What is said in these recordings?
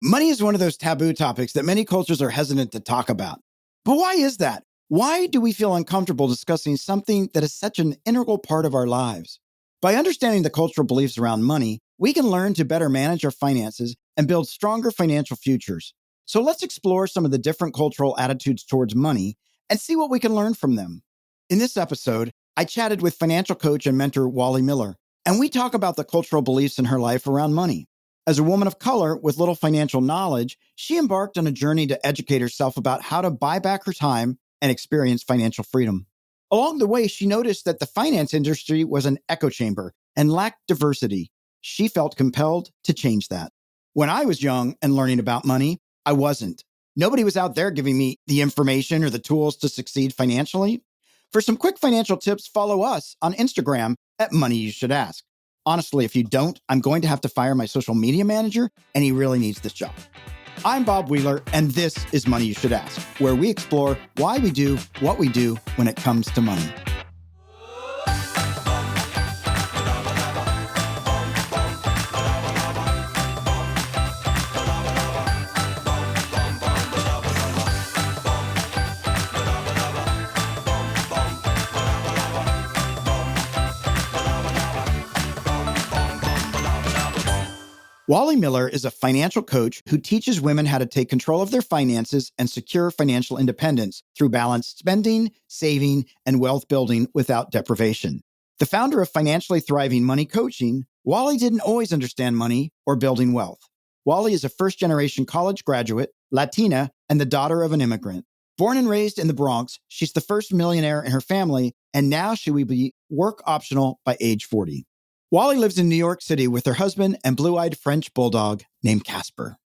Money is one of those taboo topics that many cultures are hesitant to talk about. But why is that? Why do we feel uncomfortable discussing something that is such an integral part of our lives? By understanding the cultural beliefs around money, we can learn to better manage our finances and build stronger financial futures. So let's explore some of the different cultural attitudes towards money and see what we can learn from them. In this episode, I chatted with financial coach and mentor Walli Miller, and we talk about the cultural beliefs in her life around money. As a woman of color with little financial knowledge, she embarked on a journey to educate herself about how to buy back her time and experience financial freedom. Along the way, she noticed that the finance industry was an echo chamber and lacked diversity. She felt compelled to change that. When I was young and learning about money, I wasn't. Nobody was out there giving me the information or the tools to succeed financially. For some quick financial tips, follow us on Instagram at Money You Should Ask. Honestly, if you don't, I'm going to have to fire my social media manager, and he really needs this job. I'm Bob Wheeler, and this is Money You Should Ask, where we explore why we do what we do when it comes to money. Walli Miller is a financial coach who teaches women how to take control of their finances and secure financial independence through balanced spending, saving, and wealth building without deprivation. The founder of Financially Thriving Money Coaching, Walli didn't always understand money or building wealth. Walli is a first-generation college graduate, Latina, and the daughter of an immigrant. Born and raised in the Bronx, she's the first millionaire in her family, and now she will be work optional by age 40. Walli lives in New York City with her husband and blue-eyed French Bulldog named Casper.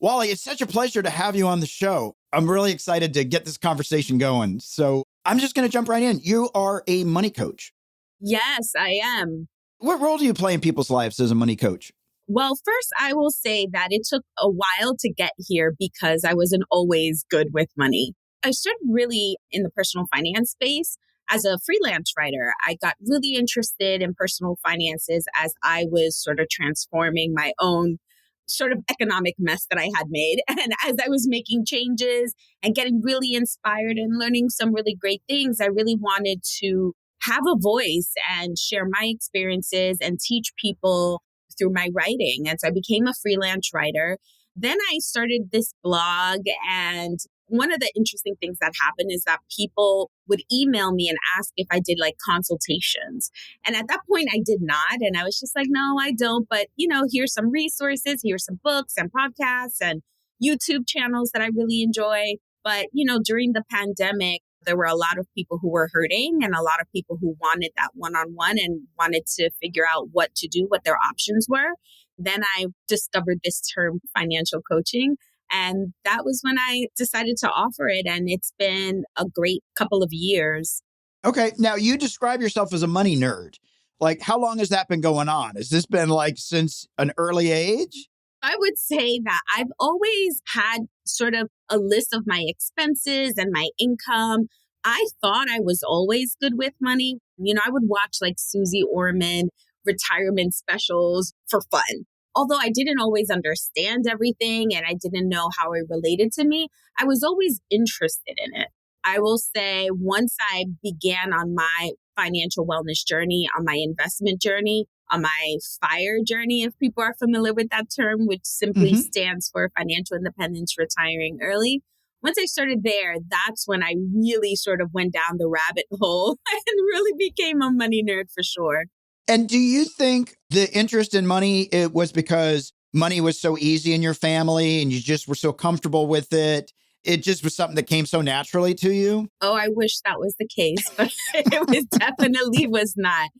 Walli, it's such a pleasure to have you on the show. I'm really excited to get this conversation going. So I'm just going to jump right in. You are a money coach. Yes, I am. What role do you play in people's lives as a money coach? Well, first, I will say that it took a while to get here because I wasn't always good with money. I started really in the personal finance space. As a freelance writer, I got really interested in personal finances as I was sort of transforming my own sort of economic mess that I had made. And as I was making changes and getting really inspired and learning some really great things, I really wanted to have a voice and share my experiences and teach people through my writing. And so I became a freelance writer. Then I started this blog, and one of the interesting things that happened is that people would email me and ask if I did like consultations. And at that point, I did not. And I was just like, no, I don't. But, here's some resources, here's some books and podcasts and YouTube channels that I really enjoy. But, during the pandemic, there were a lot of people who were hurting and a lot of people who wanted that one-on-one and wanted to figure out what to do, what their options were. Then I discovered this term financial coaching. And that was when I decided to offer it. And it's been a great couple of years. Okay. Now, you describe yourself as a money nerd. Like, how long has that been going on? Has this been like since an early age? I would say that I've always had sort of a list of my expenses and my income. I thought I was always good with money. I would watch like Susie Orman retirement specials for fun. Although I didn't always understand everything and I didn't know how it related to me, I was always interested in it. I will say once I began on my financial wellness journey, on my investment journey, on my FIRE journey, if people are familiar with that term, which simply stands for Financial Independence Retiring Early. Once I started there, that's when I really sort of went down the rabbit hole and really became a money nerd for sure. And do you think the interest in money, it was because money was so easy in your family and you just were so comfortable with it? It just was something that came so naturally to you? Oh, I wish that was the case, but it definitely was not.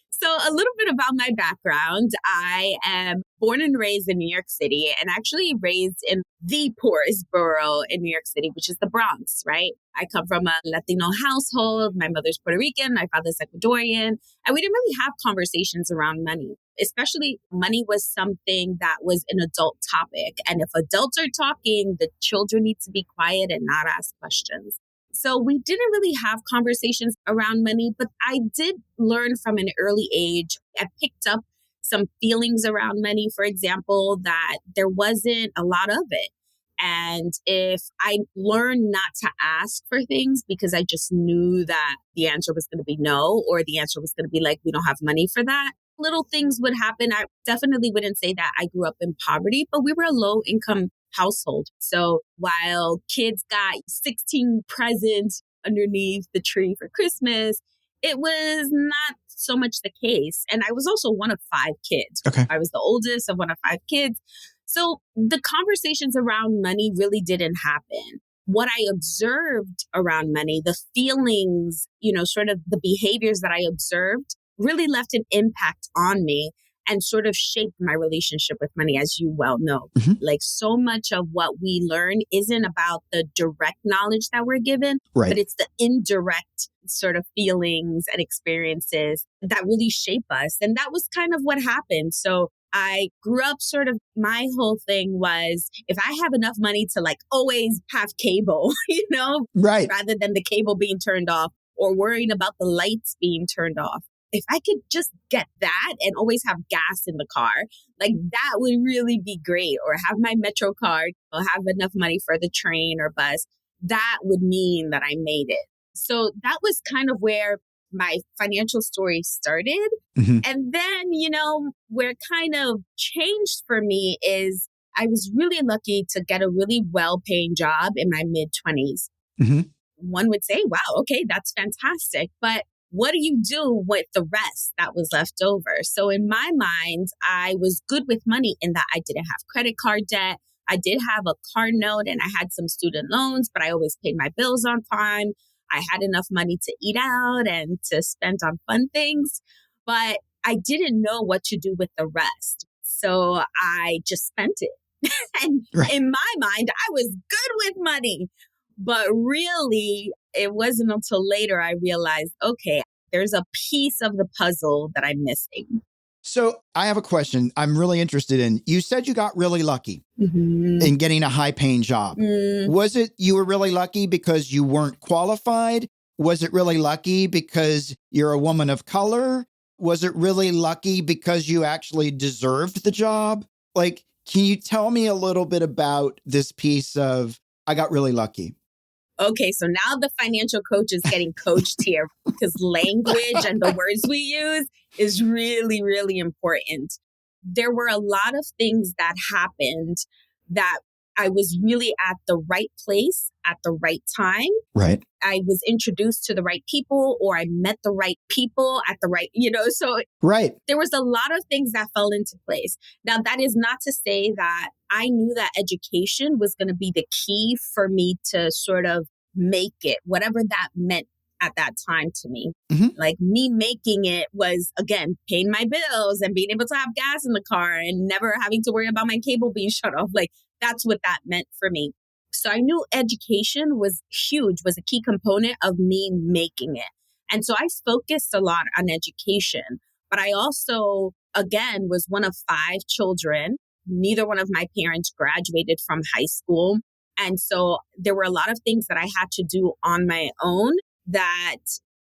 So a little bit about my background. I am born and raised in New York City and actually raised in the poorest borough in New York City, which is the Bronx, right? I come from a Latino household. My mother's Puerto Rican, my father's Ecuadorian, and we didn't really have conversations around money. Especially money was something that was an adult topic. And if adults are talking, the children need to be quiet and not ask questions. So we didn't really have conversations around money, but I did learn from an early age. I picked up some feelings around money, for example, that there wasn't a lot of it. And if I learned not to ask for things because I just knew that the answer was going to be no, or the answer was going to be like, we don't have money for that, little things would happen. I definitely wouldn't say that I grew up in poverty, but we were a low income household. So while kids got 16 presents underneath the tree for Christmas, it was not so much the case. And I was also one of 5 kids. Okay. I was the oldest of one of 5 kids. So the conversations around money really didn't happen. What I observed around money, the feelings, sort of the behaviors that I observed really left an impact on me and sort of shaped my relationship with money, as you well know. Mm-hmm. Like so much of what we learn isn't about the direct knowledge that we're given, Right. but it's the indirect sort of feelings and experiences that really shape us. And that was kind of what happened. So I grew up sort of, my whole thing was if I have enough money to like always have cable, Right. rather than the cable being turned off or worrying about the lights being turned off. If I could just get that and always have gas in the car, like that would really be great. Or have my Metro card, or have enough money for the train or bus. That would mean that I made it. So that was kind of where my financial story started. Mm-hmm. And then, where it kind of changed for me is I was really lucky to get a really well-paying job in my mid-20s. Mm-hmm. One would say, wow, okay, that's fantastic. But what do you do with the rest that was left over? So in my mind, I was good with money in that I didn't have credit card debt. I did have a car note and I had some student loans, but I always paid my bills on time. I had enough money to eat out and to spend on fun things, but I didn't know what to do with the rest. So I just spent it. And Right. in my mind, I was good with money. But really, it wasn't until later I realized, okay, there's a piece of the puzzle that I'm missing. So I have a question I'm really interested in. You said you got really lucky in getting a high paying job. Was it you were really lucky because you weren't qualified? Was it really lucky because you're a woman of color? Was it really lucky because you actually deserved the job? Like, can you tell me a little bit about this piece of I got really lucky? Okay, so now the financial coach is getting coached here because language and the words we use is really, really important. There were a lot of things that happened that I was really at the right place at the right time. Right. I was introduced to the right people, or I met the right people at the right, so right. There was a lot of things that fell into place. Now, that is not to say that I knew that education was going to be the key for me to sort of make it, whatever that meant at that time to me. Mm-hmm. Like me making it was, again, paying my bills and being able to have gas in the car and never having to worry about my cable being shut off. Like that's what that meant for me. So I knew education was huge, was a key component of me making it. And so I focused a lot on education. But I also, again, was one of 5 children. Neither one of my parents graduated from high school. And so there were a lot of things that I had to do on my own that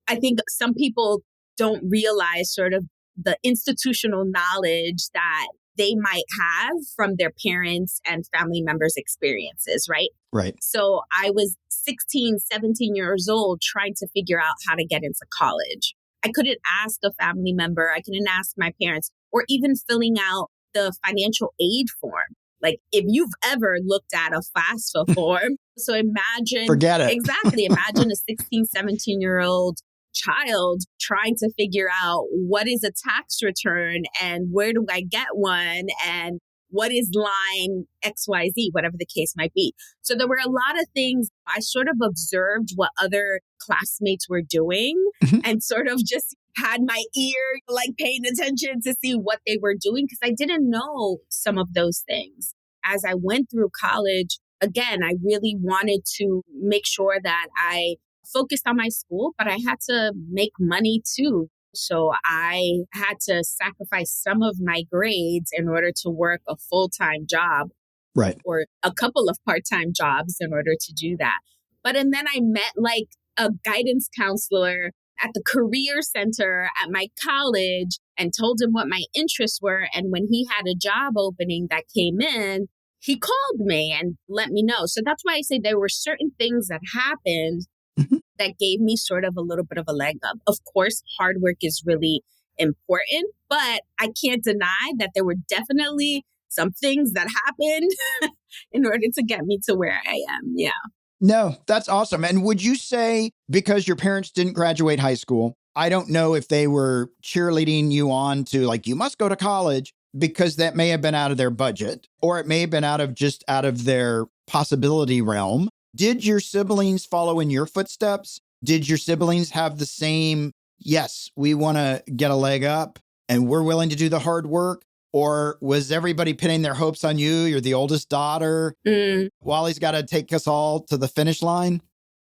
I think some people don't realize sort of the institutional knowledge that they might have from their parents and family members' experiences, right? Right. So I was 16, 17 years old trying to figure out how to get into college. I couldn't ask a family member. I couldn't ask my parents, or even filling out the financial aid form. Like if you've ever looked at a FAFSA form, so imagine, forget it. Exactly. Imagine a 16, 17-year-old child trying to figure out what is a tax return and where do I get one and what is line XYZ, whatever the case might be. So there were a lot of things. I sort of observed what other classmates were doing and sort of just had my ear like paying attention to see what they were doing because I didn't know some of those things. As I went through college, again, I really wanted to make sure that I focused on my school, but I had to make money too. So I had to sacrifice some of my grades in order to work a full-time job. Right. Or a couple of part-time jobs in order to do that. And then I met like a guidance counselor at the career center at my college and told him what my interests were. And when he had a job opening that came in, he called me and let me know. So that's why I say there were certain things that happened Mhm. that gave me sort of a little bit of a leg up. Of course, hard work is really important, but I can't deny that there were definitely some things that happened in order to get me to where I am. Yeah. No, that's awesome. And would you say because your parents didn't graduate high school, I don't know if they were cheerleading you on to like, you must go to college because that may have been out of their budget or it may have been out of their possibility realm. Did your siblings follow in your footsteps? Did your siblings have the same, yes, we want to get a leg up and we're willing to do the hard work? Or was everybody pinning their hopes on you? You're the oldest daughter. Wally's got to take us all to the finish line.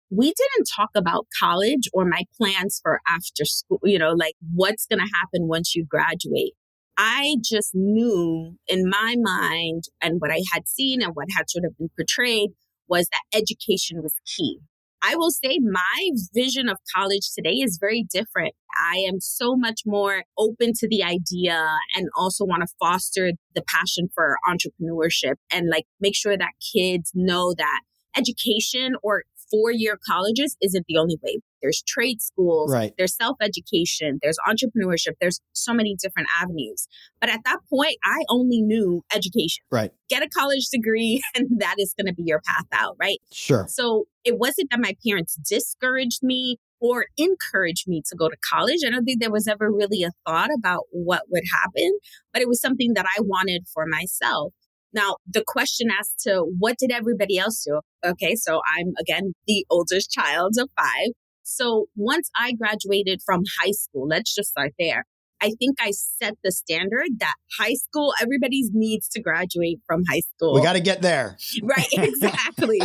We didn't talk about college or my plans for after school, like what's going to happen once you graduate. I just knew in my mind and what I had seen and what had sort of been portrayed was that education was key. I will say my vision of college today is very different. I am so much more open to the idea and also want to foster the passion for entrepreneurship and like make sure that kids know that education or four-year colleges isn't the only way. There's trade schools, Right. There's self-education, there's entrepreneurship, there's so many different avenues. But at that point, I only knew education. Right. Get a college degree and that is going to be your path out, right? Sure. So it wasn't that my parents discouraged me or encouraged me to go to college. I don't think there was ever really a thought about what would happen, but it was something that I wanted for myself. Now, the question as to what did everybody else do? Okay, so I'm, again, the oldest child of five. So once I graduated from high school, let's just start there. I think I set the standard that high school, everybody needs to graduate from high school. We got to get there. Right, exactly.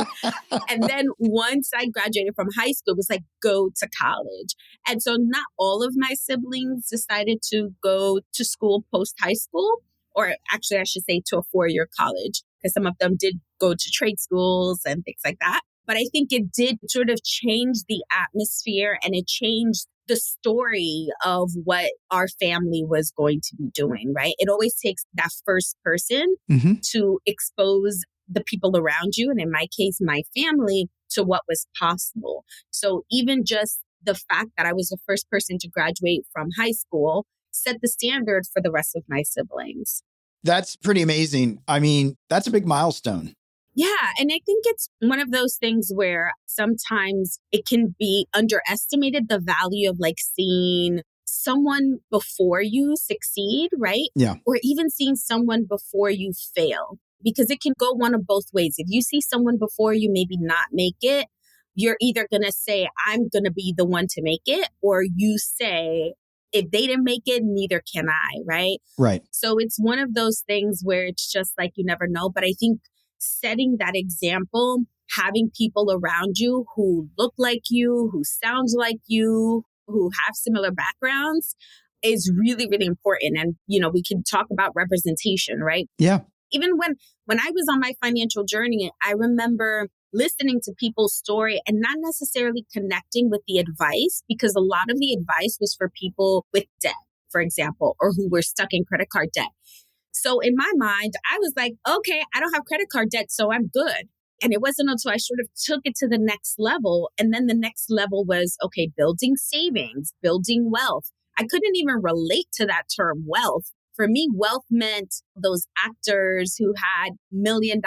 And then once I graduated from high school, it was like, go to college. And so not all of my siblings decided to go to school post high school. Or actually, I should say to a four-year college, because some of them did go to trade schools and things like that. But I think it did sort of change the atmosphere and it changed the story of what our family was going to be doing, right? It always takes that first person to expose the people around you, and in my case, my family, to what was possible. So even just the fact that I was the first person to graduate from high school set the standard for the rest of my siblings. That's pretty amazing. I mean, that's a big milestone. Yeah. And I think it's one of those things where sometimes it can be underestimated, the value of like seeing someone before you succeed, right? Yeah. Or even seeing someone before you fail, because it can go one of both ways. If you see someone before you maybe not make it, you're either going to say, I'm going to be the one to make it, or you say, if they didn't make it, neither can I, right? Right. So it's one of those things where it's just like, you never know. But I think setting that example, having people around you who look like you, who sound like you, who have similar backgrounds is really, really important. And, we can talk about representation, right? Yeah. Even when I was on my financial journey, I remember listening to people's story and not necessarily connecting with the advice, because a lot of the advice was for people with debt, for example, or who were stuck in credit card debt. So in my mind, I was like, okay, I don't have credit card debt, so I'm good. And it wasn't until I sort of took it to the next level. And then the next level was, okay, building savings, building wealth. I couldn't even relate to that term wealth. For me, wealth meant those actors who had $1 million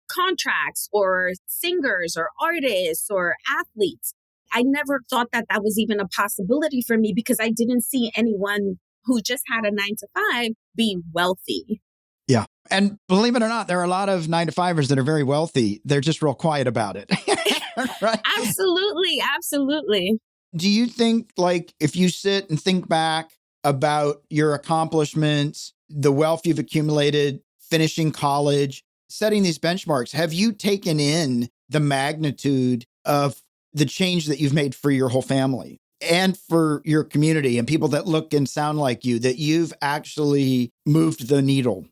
contracts or singers or artists or athletes. I never thought that that was even a possibility for me because I didn't see anyone who just had a 9-to-5 be wealthy. Yeah. And believe it or not, there are a lot of 9-to-5ers that are very wealthy. They're just real quiet about it. Right? Absolutely. Absolutely. Do you think, like, if you sit and think back about your accomplishments, the wealth you've accumulated, finishing college, setting these benchmarks, have you taken in the magnitude of the change that you've made for your whole family and for your community and people that look and sound like you, that you've actually moved the needle?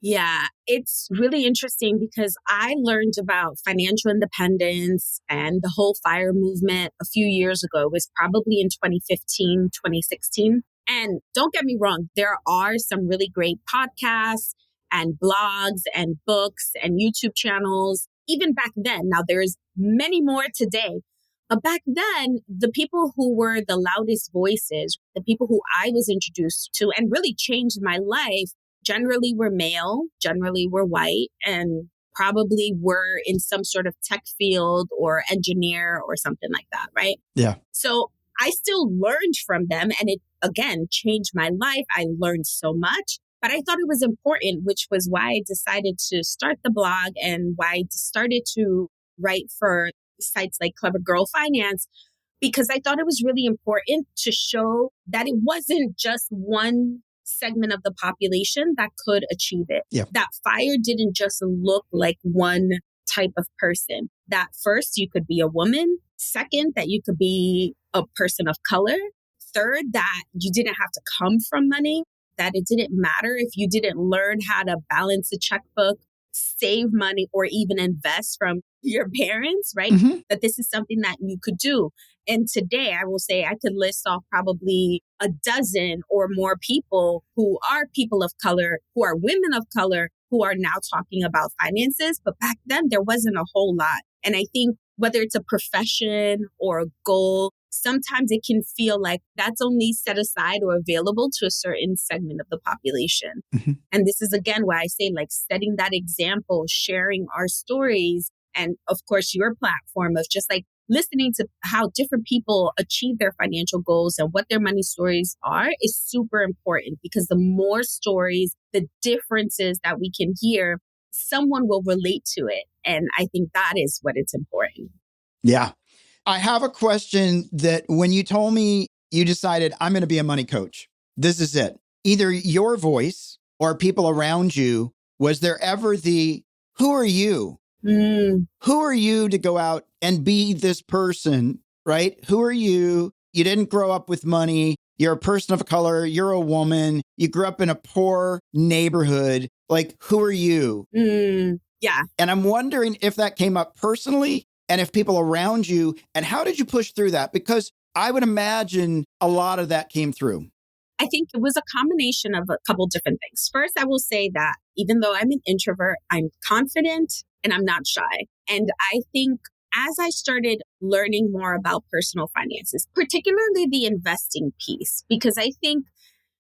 Yeah, it's really interesting because I learned about financial independence and the whole FIRE movement a few years ago. It was probably in 2015, 2016. And don't get me wrong, there are some really great podcasts and blogs and books and YouTube channels, even back then. Now, there's many more today. But back then, the people who were the loudest voices, the people who I was introduced to and really changed my life, generally were male, generally were white, and probably were in some sort of tech field or engineer or something like that, right? Yeah. So I still learned from them, and it again changed my life. I learned so much, but I thought it was important, which was why I decided to start the blog and why I started to write for sites like Clever Girl Finance, because I thought it was really important to show that it wasn't just one segment of the population that could achieve it. Yeah. That FIRE didn't just look like one type of person. That first, you could be a woman. Second, that you could be a person of color. Third, that you didn't have to come from money, that it didn't matter if you didn't learn how to balance a checkbook, save money, or even invest from your parents, right? Mm-hmm. That this is something that you could do. And today, I will say I could list off probably a dozen or more people who are people of color, who are women of color, who are now talking about finances. But back then, there wasn't a whole lot. And I think whether it's a profession or a goal, sometimes it can feel like that's only set aside or available to a certain segment of the population. Mm-hmm. And this is, again, why I say like setting that example, sharing our stories, and of course, your platform of just like listening to how different people achieve their financial goals and what their money stories are is super important, because the more stories, the differences that we can hear, someone will relate to it. And I think that is what it's important. Yeah. I have a question that when you told me you decided I'm going to be a money coach, this is it. Either your voice or people around you, was there ever who are you? Who are you to go out and be this person, right? Who are you? You didn't grow up with money. You're a person of color. You're a woman. You grew up in a poor neighborhood. Like, who are you? Yeah. And I'm wondering if that came up personally and if people around you, and how did you push through that? Because I would imagine a lot of that came through. I think it was a combination of a couple different things. First, I will say that even though I'm an introvert, I'm confident and I'm not shy. And I think as I started learning more about personal finances, particularly the investing piece, because I think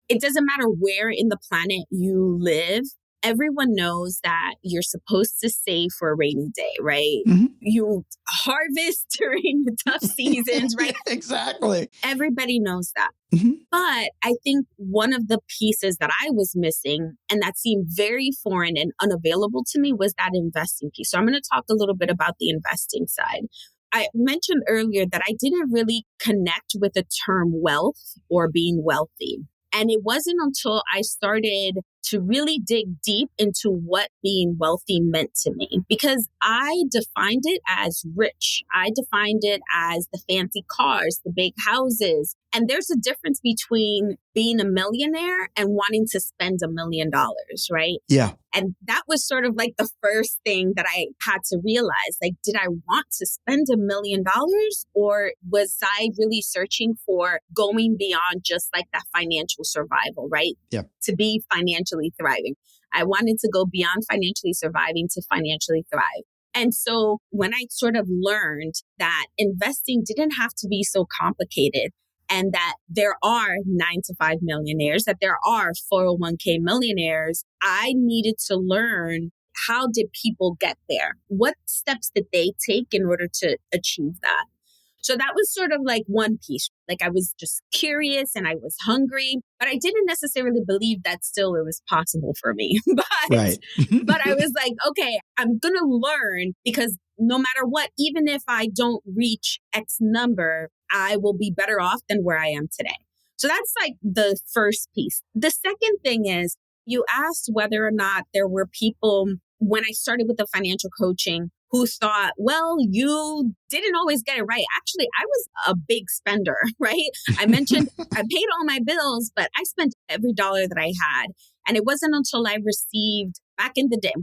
it doesn't matter where in the planet you live, everyone knows that you're supposed to save for a rainy day, right? Mm-hmm. You harvest during the tough seasons, right? Yeah, exactly. Everybody knows that. Mm-hmm. But I think one of the pieces that I was missing and that seemed very foreign and unavailable to me was that investing piece. So I'm going to talk a little bit about the investing side. I mentioned earlier that I didn't really connect with the term wealth or being wealthy. And it wasn't until I started to really dig deep into what being wealthy meant to me, because I defined it as rich. I defined it as the fancy cars, the big houses. And there's a difference between being a millionaire and wanting to spend $1 million, right? Yeah. And that was sort of like the first thing that I had to realize. Like, did I want to spend $1 million, or was I really searching for going beyond just like that financial survival, right? Yeah. To be financially thriving. I wanted to go beyond financially surviving to financially thrive. And so when I sort of learned that investing didn't have to be so complicated, and that there are 9-to-5 millionaires, that there are 401k millionaires, I needed to learn, how did people get there? What steps did they take in order to achieve that? So that was sort of like one piece. Like, I was just curious and I was hungry, but I didn't necessarily believe that still it was possible for me. Right. But I was like, okay, I'm going to learn, because no matter what, even if I don't reach X number, I will be better off than where I am today. So that's like the first piece. The second thing is, you asked whether or not there were people when I started with the financial coaching who thought, well, you didn't always get it right. Actually, I was a big spender, right? I mentioned I paid all my bills, but I spent every dollar that I had. And it wasn't until I received back in the day,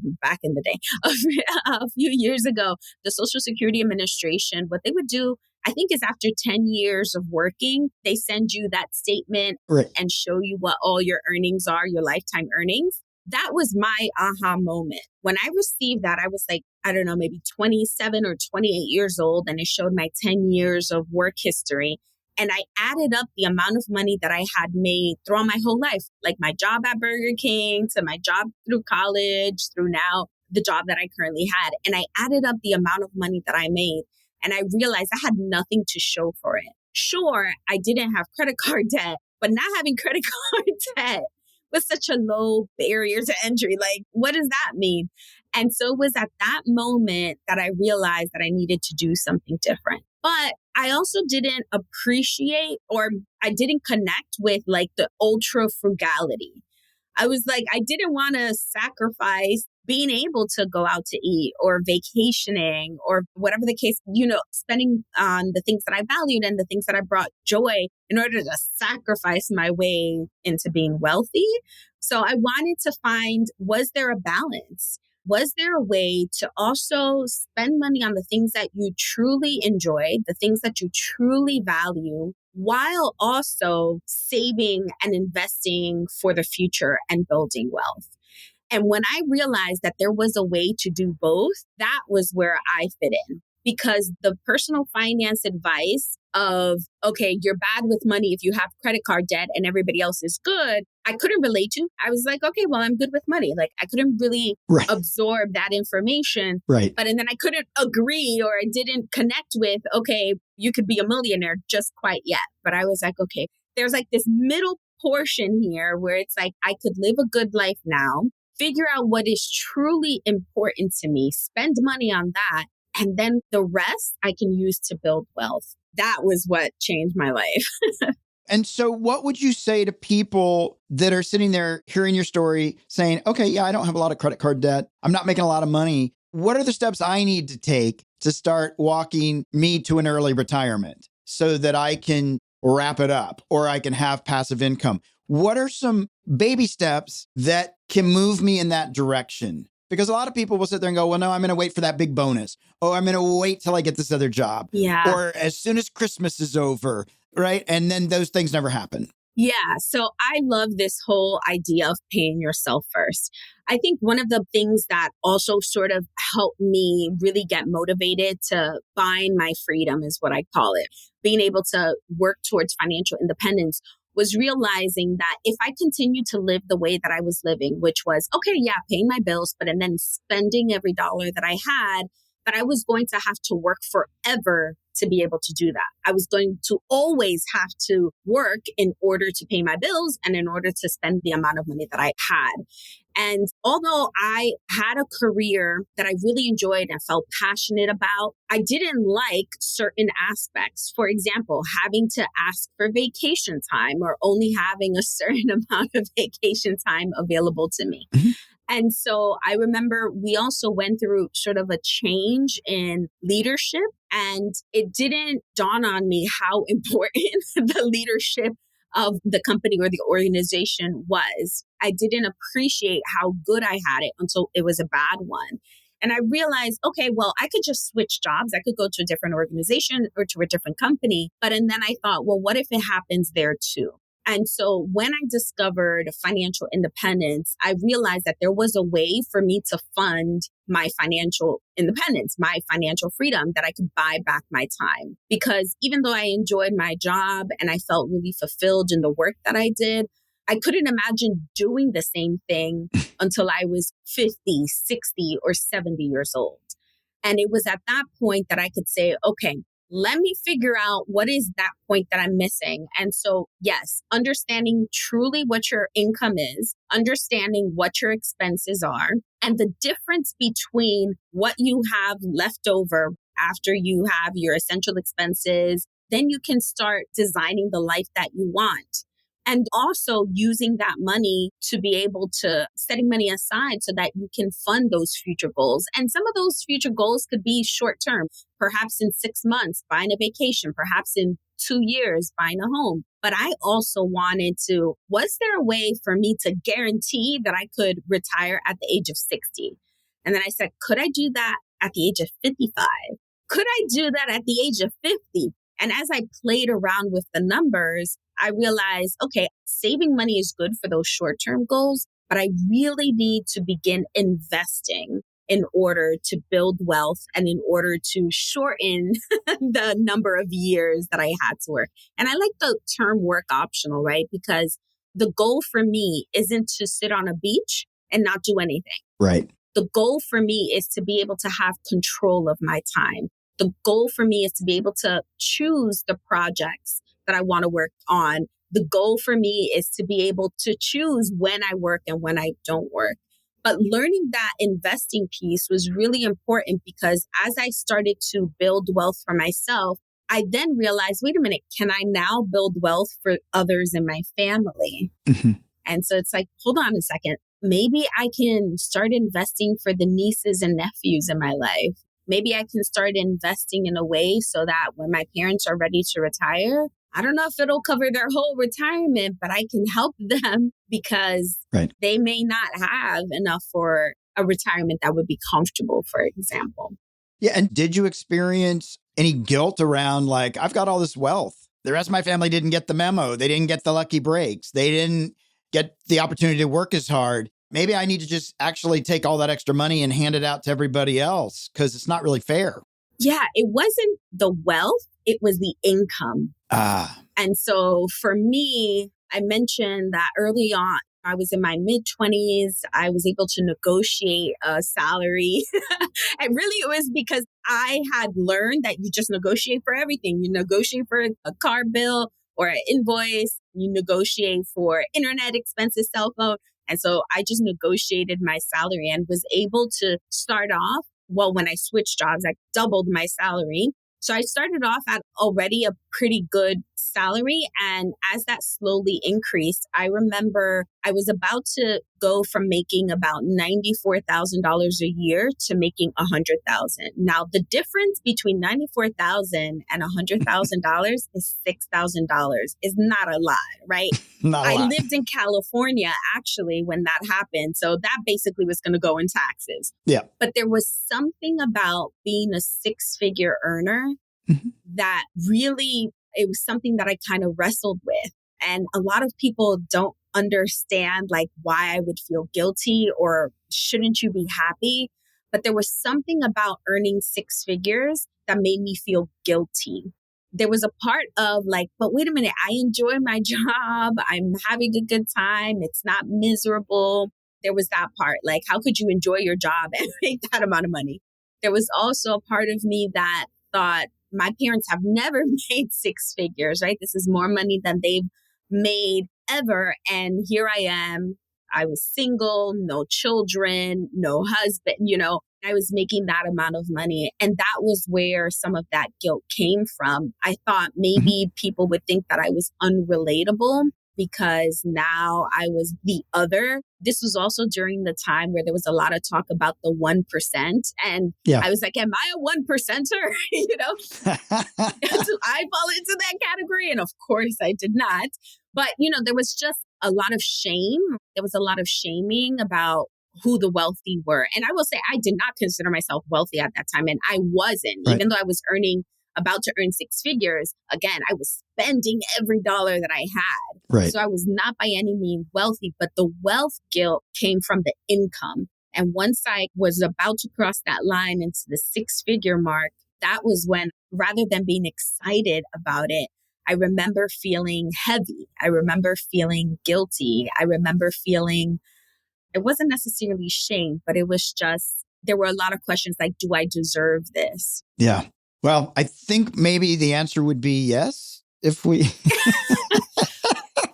a few years ago, the Social Security Administration, what they would do, I think, is after 10 years of working, they send you that statement Right. and show you what all your earnings are, your lifetime earnings. That was my aha moment. When I received that, I was like, I don't know, maybe 27 or 28 years old, and it showed my 10 years of work history. And I added up the amount of money that I had made throughout my whole life, like my job at Burger King to my job through college, through now the job that I currently had. And I added up the amount of money that I made. And I realized I had nothing to show for it. Sure, I didn't have credit card debt, but not having credit card debt was such a low barrier to entry. Like, what does that mean? And so it was at that moment that I realized that I needed to do something different. But I also didn't appreciate, or I didn't connect with, like, the ultra frugality. I was like, I didn't want to sacrifice being able to go out to eat or vacationing or whatever the case, spending on the things that I valued and the things that I brought joy in order to sacrifice my way into being wealthy. So I wanted to find, was there a balance? Was there a way to also spend money on the things that you truly enjoy, the things that you truly value, while also saving and investing for the future and building wealth? And when I realized that there was a way to do both, that was where I fit in. Because the personal finance advice of, okay, you're bad with money if you have credit card debt and everybody else is good, I couldn't relate to. I was like, okay, well, I'm good with money. Like, I couldn't really Right. absorb that information. Right. But and then I couldn't agree, or I didn't connect with, okay, you could be a millionaire just quite yet. But I was like, okay, there's like this middle portion here where it's like, I could live a good life now, figure out what is truly important to me, spend money on that, and then the rest I can use to build wealth. That was what changed my life. And so what would you say to people that are sitting there hearing your story saying, okay, yeah, I don't have a lot of credit card debt. I'm not making a lot of money. What are the steps I need to take to start walking me to an early retirement so that I can wrap it up or I can have passive income? What are some baby steps that can move me in that direction? Because a lot of people will sit there and go, well, no, I'm going to wait for that big bonus. Oh, I'm going to wait till I get this other job. Yeah. Or as soon as Christmas is over, right? And then those things never happen. Yeah. So I love this whole idea of paying yourself first. I think one of the things that also sort of helped me really get motivated to find my freedom is what I call it. Being able to work towards financial independence was realizing that if I continued to live the way that I was living, which was, okay, yeah, paying my bills, but and then spending every dollar that I had, that I was going to have to work forever to be able to do that. I was going to always have to work in order to pay my bills and in order to spend the amount of money that I had. And although I had a career that I really enjoyed and felt passionate about, I didn't like certain aspects. For example, having to ask for vacation time or only having a certain amount of vacation time available to me. Mm-hmm. And so I remember we also went through sort of a change in leadership, and it didn't dawn on me how important the leadership of the company or the organization was. I didn't appreciate how good I had it until it was a bad one. And I realized, okay, well, I could just switch jobs. I could go to a different organization or to a different company. And then I thought, well, what if it happens there too? And so when I discovered financial independence, I realized that there was a way for me to fund my financial independence, my financial freedom, that I could buy back my time. Because even though I enjoyed my job and I felt really fulfilled in the work that I did, I couldn't imagine doing the same thing until I was 50, 60, or 70 years old. And it was at that point that I could say, okay, let me figure out what is that point that I'm missing. And so, yes, understanding truly what your income is, understanding what your expenses are, and the difference between what you have left over after you have your essential expenses, then you can start designing the life that you want. And also using that money to be able to setting money aside so that you can fund those future goals. And some of those future goals could be short term, perhaps in 6 months, buying a vacation, perhaps in 2 years, buying a home. But I also wanted to, was there a way for me to guarantee that I could retire at the age of 60? And then I said, could I do that at the age of 55? Could I do that at the age of 50? And as I played around with the numbers, I realized, okay, saving money is good for those short-term goals, but I really need to begin investing in order to build wealth and in order to shorten the number of years that I had to work. And I like the term work optional, right? Because the goal for me isn't to sit on a beach and not do anything. Right. The goal for me is to be able to have control of my time. The goal for me is to be able to choose the projects that I want to work on. The goal for me is to be able to choose when I work and when I don't work. But learning that investing piece was really important because as I started to build wealth for myself, I then realized, wait a minute, can I now build wealth for others in my family? Mm-hmm. And so it's like, hold on a second. Maybe I can start investing for the nieces and nephews in my life. Maybe I can start investing in a way so that when my parents are ready to retire, I don't know if it'll cover their whole retirement, but I can help them because they may not have enough for a retirement that would be comfortable, for example. Yeah. And did you experience any guilt around like, I've got all this wealth. The rest of my family didn't get the memo. They didn't get the lucky breaks. They didn't get the opportunity to work as hard. Maybe I need to just actually take all that extra money and hand it out to everybody else because it's not really fair. Yeah, it wasn't the wealth. It was the income. And so for me, I mentioned that early on, I was in my mid-20s. I was able to negotiate a salary. And really, it was because I had learned that you just negotiate for everything. You negotiate for a car bill or an invoice. You negotiate for internet expenses, cell phone. And so I just negotiated my salary and was able to start off. Well, when I switched jobs, I doubled my salary. So I started off at already a pretty good salary. And as that slowly increased, I remember I was about to go from making about $94,000 a year to making $100,000. Now, the difference between $94,000 and $100,000 is $6,000. Is not a lot, right? Not a lot. I lived in California, actually, when that happened. So that basically was going to go in taxes. Yeah. But there was something about being a six-figure earner that really, it was something that I kind of wrestled with. And a lot of people don't understand like why I would feel guilty or shouldn't you be happy? But there was something about earning six figures that made me feel guilty. There was a part of like, but wait a minute, I enjoy my job. I'm having a good time. It's not miserable. There was that part. Like, how could you enjoy your job and make that amount of money? There was also a part of me that thought, my parents have never made six figures, right? This is more money than they've made ever. And here I am. I was single, no children, no husband, I was making that amount of money. And that was where some of that guilt came from. I thought maybe people would think that I was unrelatable because now I was the other. This was also during the time where there was a lot of talk about the 1%. And I was like, am I a 1%er? So I fall into that category. And of course I did not. But, there was just a lot of shame. There was a lot of shaming about who the wealthy were. And I will say, I did not consider myself wealthy at that time. And I wasn't, even though I was about to earn six figures. Again, I was spending every dollar that I had. Right. So I was not by any means wealthy, but the wealth guilt came from the income. And once I was about to cross that line into the six-figure mark, that was when, rather than being excited about it, I remember feeling heavy. I remember feeling guilty. I remember feeling, it wasn't necessarily shame, but it was just, there were a lot of questions like, do I deserve this? Yeah. Well, I think maybe the answer would be yes, if we...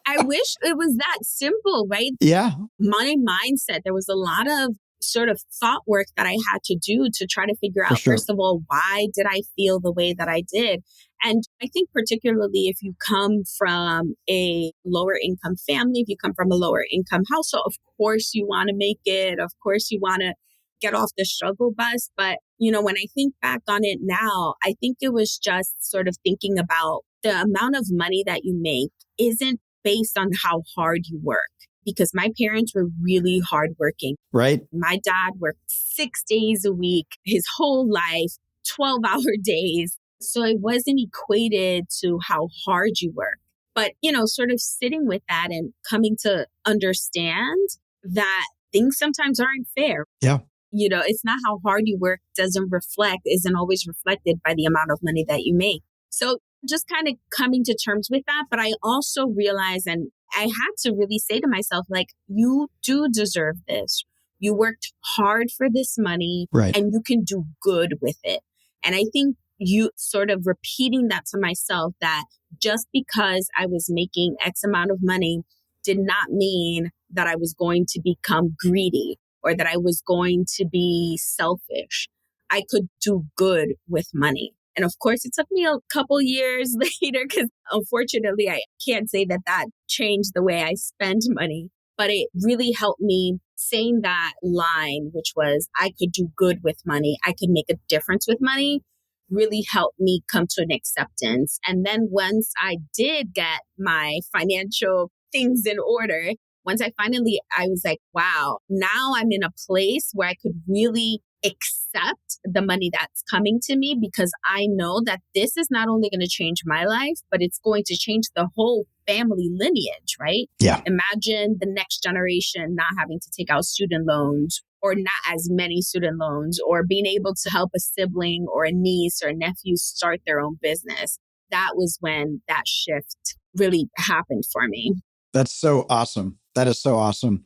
I wish it was that simple, right? Yeah. My mindset, there was a lot of sort of thought work that I had to do to try to figure out, first of all, why did I feel the way that I did? And I think particularly if you come from a lower income family, if you come from a lower income household, of course you want to make it. Of course you want to get off the struggle bus. But, when I think back on it now, I think it was just sort of thinking about The amount of money that you make isn't based on how hard you work, because my parents were really hardworking. Right. My dad worked 6 days a week, his whole life, 12-hour days. So it wasn't equated to how hard you work. But, sort of sitting with that and coming to understand that things sometimes aren't fair. Yeah. It's not how hard you work isn't always reflected by the amount of money that you make. So just kind of coming to terms with that. But I also realized, and I had to really say to myself, like, you do deserve this. You worked hard for this money, right, and you can do good with it. And I think you sort of repeating that to myself, that just because I was making X amount of money did not mean that I was going to become greedy or that I was going to be selfish. I could do good with money. And of course, it took me a couple years later, because unfortunately, I can't say that changed the way I spend money. But it really helped me saying that line, which was, I could do good with money. I could make a difference with money, really helped me come to an acceptance. And then once I did get my financial things in order, I was like, wow, now I'm in a place where I could really accept the money that's coming to me, because I know that this is not only going to change my life, but it's going to change the whole family lineage, right? Yeah. Imagine the next generation not having to take out student loans, or not as many student loans, or being able to help a sibling or a niece or a nephew start their own business. That was when that shift really happened for me. That's so awesome. That is so awesome.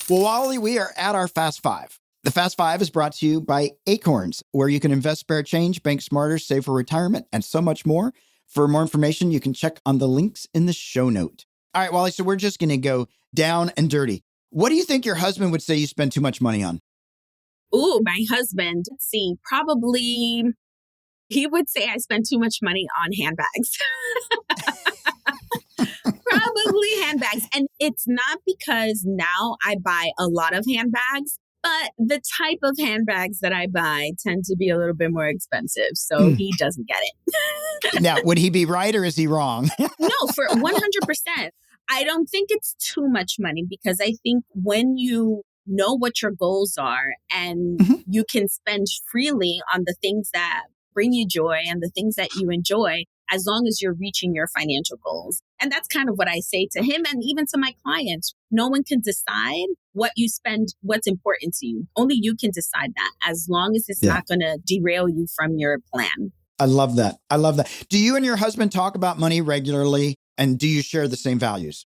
Well, Walli, we are at our Fast Five. The Fast Five is brought to you by Acorns, where you can invest spare change, bank smarter, save for retirement, and so much more. For more information, you can check on the links in the show note. All right, Walli, so we're just going to go down and dirty. What do you think your husband would say you spend too much money on? Ooh, my husband, let's see, probably he would say I spend too much money on handbags. Probably handbags. And it's not because now I buy a lot of handbags, but the type of handbags that I buy tend to be a little bit more expensive. So he doesn't get it. Now, would he be right or is he wrong? No, for 100%. I don't think it's too much money, because I think when you know what your goals are and you can spend freely on the things that bring you joy and the things that you enjoy, as long as you're reaching your financial goals. And that's kind of what I say to him and even to my clients. No one can decide what you spend, what's important to you. Only you can decide that, as long as it's not going to derail you from your plan. I love that. I love that. Do you and your husband talk about money regularly? And do you share the same values?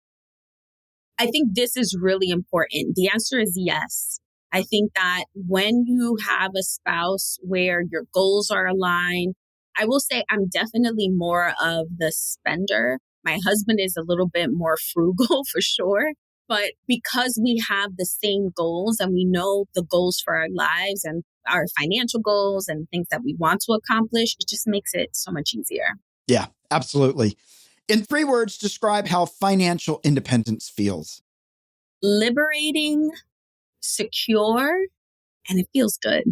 I think this is really important. The answer is yes. I think that when you have a spouse where your goals are aligned, I will say I'm definitely more of the spender. My husband is a little bit more frugal for sure. But because we have the same goals and we know the goals for our lives and our financial goals and things that we want to accomplish, it just makes it so much easier. Yeah, absolutely. In 3 words, describe how financial independence feels. Liberating, secure, and it feels good.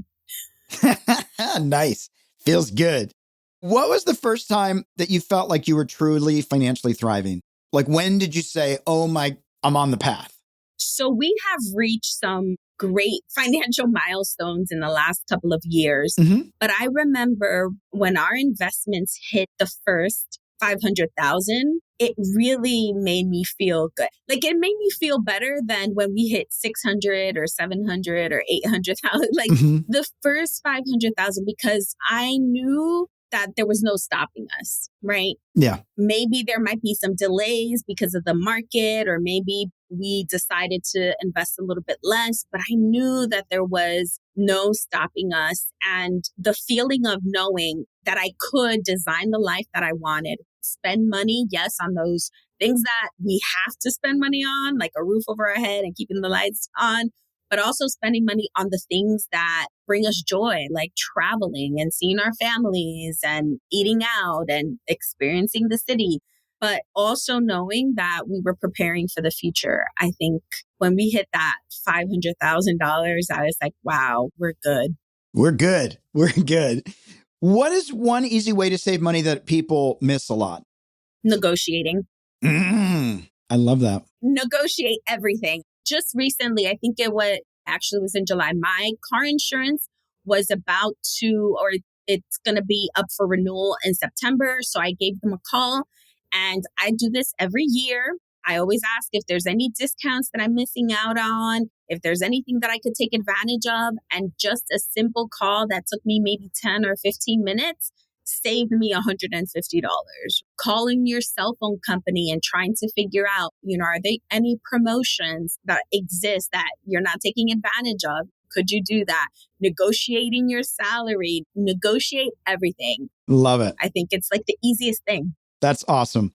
Nice. Feels good. What was the first time that you felt like you were truly financially thriving? Like, when did you say, oh my, I'm on the path? So we have reached some great financial milestones in the last couple of years. But I remember when our investments hit the first 500,000, it really made me feel good. Like, it made me feel better than when we hit 600 or 700 or 800,000, like the first 500,000, because I knew that there was no stopping us, right? Yeah. Maybe there might be some delays because of the market, or maybe we decided to invest a little bit less, but I knew that there was no stopping us. And the feeling of knowing that I could design the life that I wanted, spend money, yes, on those things that we have to spend money on, like a roof over our head and keeping the lights on, but also spending money on the things that bring us joy, like traveling and seeing our families and eating out and experiencing the city. But also knowing that we were preparing for the future. I think when we hit that $500,000, I was like, wow, we're good. We're good. We're good. What is one easy way to save money that people miss a lot? Negotiating. I love that. Negotiate everything. Just recently, I think it was in July, my car insurance was about to, or it's going to be up for renewal in September. So I gave them a call, and I do this every year. I always ask if there's any discounts that I'm missing out on, if there's anything that I could take advantage of. And just a simple call that took me maybe 10 or 15 minutes saved me $150. Calling your cell phone company and trying to figure out, are there any promotions that exist that you're not taking advantage of? Could you do that? Negotiating your salary, negotiate everything. Love it. I think it's like the easiest thing. That's awesome.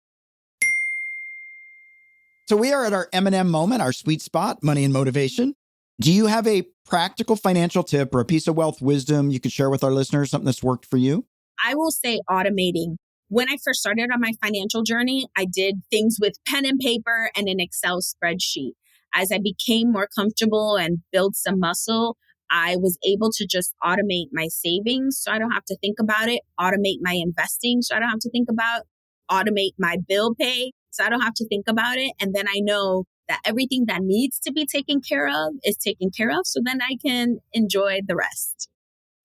So we are at our M&M moment, our sweet spot, money and motivation. Do you have a practical financial tip or a piece of wealth wisdom you could share with our listeners, something that's worked for you? I will say automating. When I first started on my financial journey, I did things with pen and paper and an Excel spreadsheet. As I became more comfortable and built some muscle, I was able to just automate my savings so I don't have to think about it, automate my investing so I don't have to think about it, automate my bill pay so I don't have to think about it. And then I know that everything that needs to be taken care of is taken care of. So then I can enjoy the rest.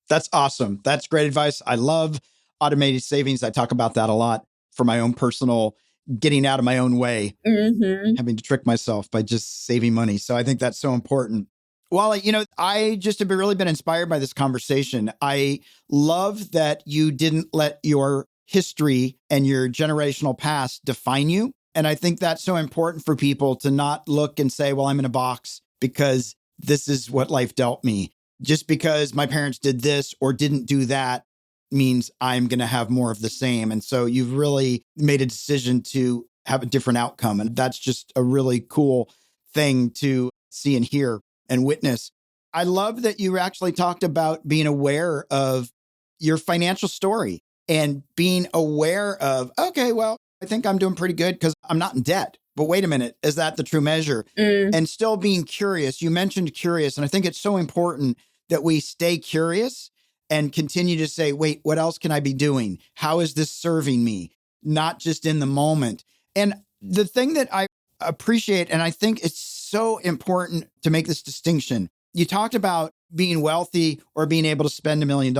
That's awesome. That's great advice. I love automated savings. I talk about that a lot for my own personal getting out of my own way, having to trick myself by just saving money. So I think that's so important. Walli, I just have really been inspired by this conversation. I love that you didn't let your history and your generational past define you. And I think that's so important for people to not look and say, well, I'm in a box because this is what life dealt me. Just because my parents did this or didn't do that means I'm going to have more of the same. And so you've really made a decision to have a different outcome. And that's just a really cool thing to see and hear and witness. I love that you actually talked about being aware of your financial story and being aware of, okay, well, I think I'm doing pretty good because I'm not in debt. But wait a minute, is that the true measure? And still being curious. You mentioned curious, and I think it's so important that we stay curious and continue to say, wait, what else can I be doing? How is this serving me? Not just in the moment. And the thing that I appreciate, and I think it's so important to make this distinction. You talked about being wealthy or being able to spend $1 million.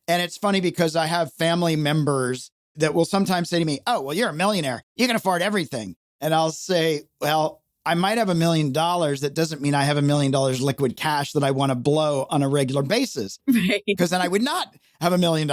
And it's funny because I have family members that will sometimes say to me, oh, well, you're a millionaire. You can afford everything. And I'll say, well, I might have $1 million. That doesn't mean I have $1 million liquid cash that I want to blow on a regular basis. Right. Because then I would not have $1 million.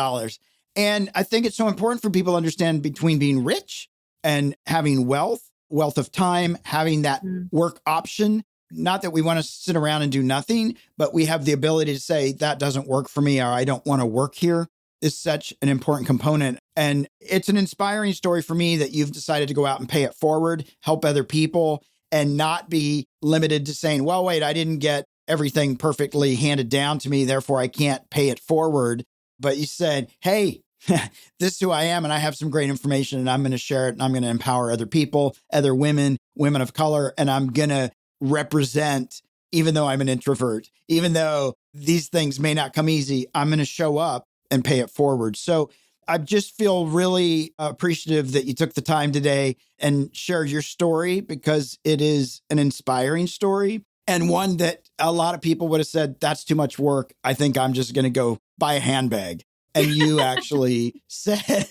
And I think it's so important for people to understand between being rich and having wealth of time, having that work option. Not that we want to sit around and do nothing, but we have the ability to say that doesn't work for me or I don't want to work here is such an important component. And it's an inspiring story for me that you've decided to go out and pay it forward, help other people, and not be limited to saying, well, wait, I didn't get everything perfectly handed down to me, therefore I can't pay it forward. But you said, hey, this is who I am, and I have some great information, and I'm going to share it, and I'm going to empower other people, other women of color, and I'm going to represent, even though I'm an introvert, even though these things may not come easy, I'm going to show up and pay it forward. So I just feel really appreciative that you took the time today and shared your story because it is an inspiring story and one that a lot of people would have said, that's too much work. I think I'm just going to go buy a handbag. And you actually said,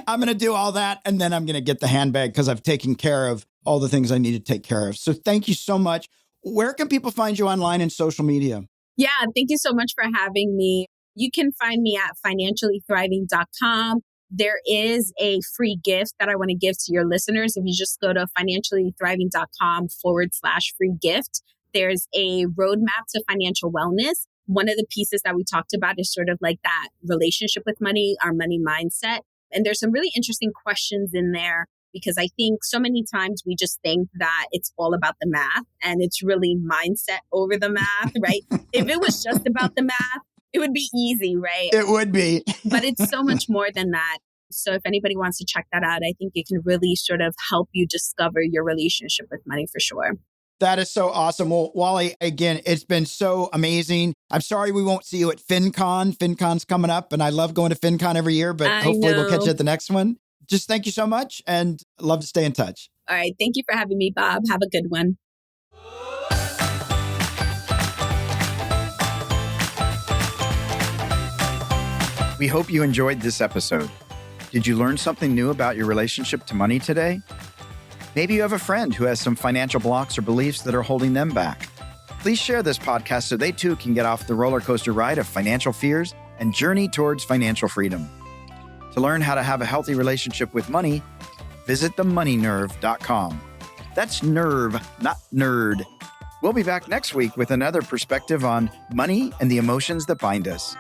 I'm going to do all that. And then I'm going to get the handbag because I've taken care of all the things I need to take care of. So thank you so much. Where can people find you online and social media? Yeah, thank you so much for having me. You can find me at financiallythriving.com. There is a free gift that I want to give to your listeners. If you just go to financiallythriving.com/free gift, there's a roadmap to financial wellness. One of the pieces that we talked about is sort of like that relationship with money, our money mindset. And there's some really interesting questions in there because I think so many times we just think that it's all about the math and it's really mindset over the math, right? If it was just about the math, it would be easy, right? It would be. But it's so much more than that. So if anybody wants to check that out, I think it can really sort of help you discover your relationship with money for sure. That is so awesome. Well, Walli, again, it's been so amazing. I'm sorry we won't see you at FinCon. FinCon's coming up, and I love going to FinCon every year, but hopefully we'll catch you at the next one. Just thank you so much, and love to stay in touch. All right. Thank you for having me, Bob. Have a good one. We hope you enjoyed this episode. Did you learn something new about your relationship to money today? Maybe you have a friend who has some financial blocks or beliefs that are holding them back. Please share this podcast so they too can get off the roller coaster ride of financial fears and journey towards financial freedom. To learn how to have a healthy relationship with money, visit themoneynerve.com. That's nerve, not nerd. We'll be back next week with another perspective on money and the emotions that bind us.